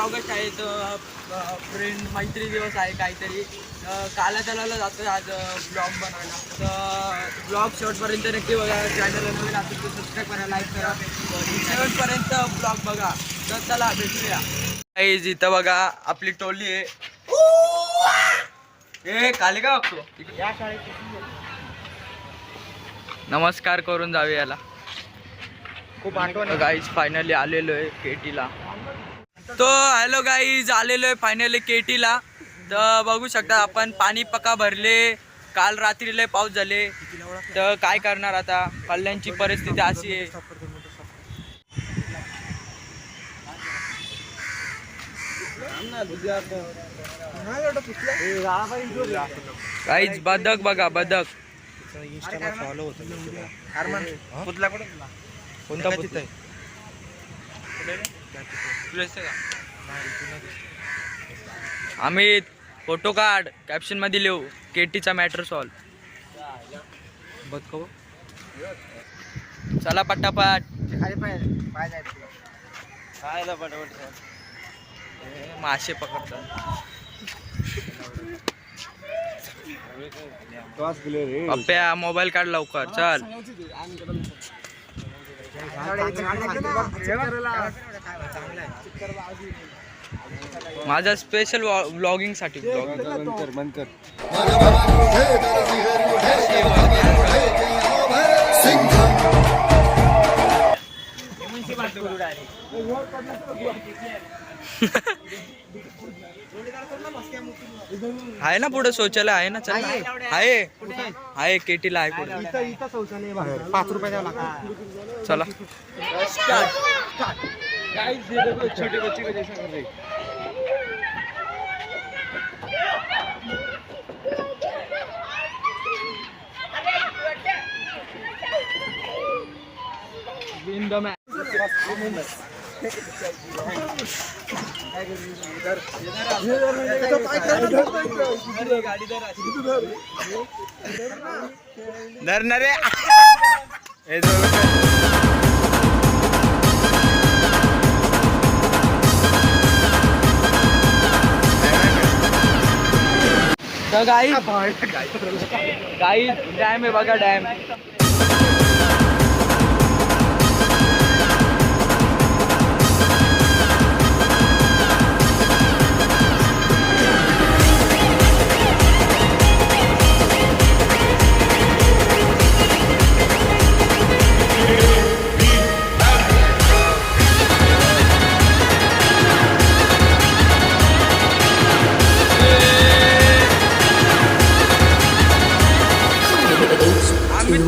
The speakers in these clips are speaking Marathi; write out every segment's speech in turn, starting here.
ऑगस्ट आहे तर फ्रेंड मैत्री दिवस आहे काहीतरी. काला तलावला जातो आज ब्लॉग बनवायला. तर ब्लॉग शेवटपर्यंत नक्की बघा. चॅनलला नवीन असेल तर सबस्क्राईब करा, लाईक करा, शेवटपर्यंत ब्लॉग बघा. तर चला भेटूया. इथं बघा आपली टोली आहे. ए काले का बघतो या शाळेत. नमस्कार करून जावे याला. खूप आठवण. गाईज फायनली आलेलो आहे केटीला. तो हॅलो गाईज आलेलो आहे फायनली केटीला. तर बघू शकता आपण पाणी पक्का भरले. काल रात्री लय पाऊस झाले तर काय करणार आता. कल्याणची परिस्थिती अशी आहे. गाईज बदक बघा बदक. फॉलो होतं कोणता आम्ही फोटो काढ कॅप्शन मध्ये लिहू केटीचा मॅटर सॉल्व. चला पटापट. मासे पकडतात. पप्प्या मोबाईल काढ लवकर चल. माझा स्पेशल व्लॉगिंग साठी बंद कर. आहे ना पुढे शौचालय आहे ना. चल आहे केटीला आहे पुढे. 5 रुपये द्यावं लागतं. चला छोटे बच्चे का जैसा कर रहे. धरणारे तर गाई डॅम आहे बघा डॅम.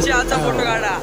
चहाचा फोटो काढा.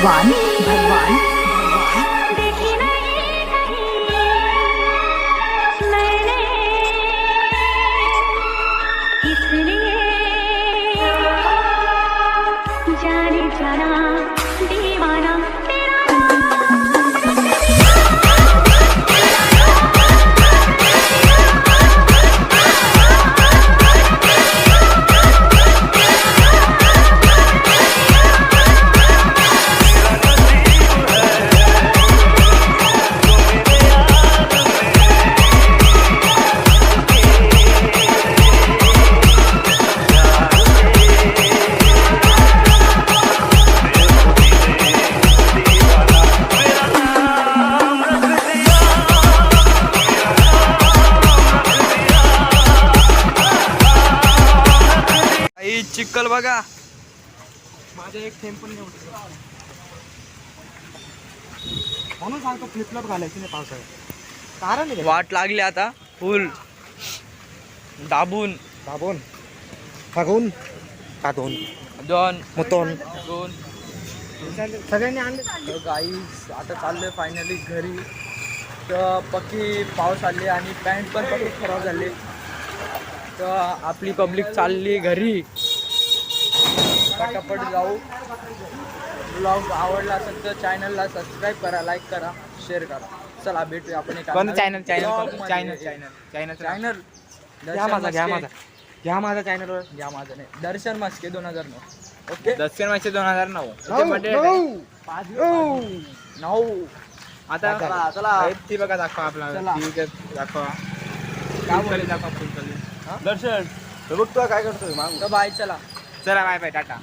भगवान भगवान भगवान देखी नहीं कहीं मैंने इसलिए जाने जाना दीवाना तेरा आई चिखल बघा. माझ्या एक थेंब पण नाही उठलं. म्हणून सांगतो फ्लिपफ्लॉप घालायची नाही पावसाळ्यात. कारण नाही वाट लागली आता फुल दाबून दाबून फागून काटून दोन मुतून दोन. सगळ्यांनी आणले. गाईज आता चाललोय फायनली घरी. तर पक्की पाऊस आली आणि पॅन्ट पण पक्की खराब झाली. तर आपली पब्लिक चालली घरी. पटापट जाऊ. ब्लॉग आवडला असेल तर चॅनलला सबस्क्राईब करा, लाईक करा, शेअर करा. चला भेटूया आपण एका कोणतं नवीन चॅनल vlog मध्ये. चॅनल घ्या दर्शन माझा मस्के. माझा चॅनलवर घ्या माझं नाही, दर्शन मस्के 2009. ओके दक्षिण मागचे 2009. 9. आता चला, चला. ती बघा दाखवा आपला. चला. ठीक आहे दाखवा. काय बोलले? दाखवा फुलकली. हा? दर्शन बघ तू काय करतोय मागू. तर बाय, चला. चला बाय बाय टाटा.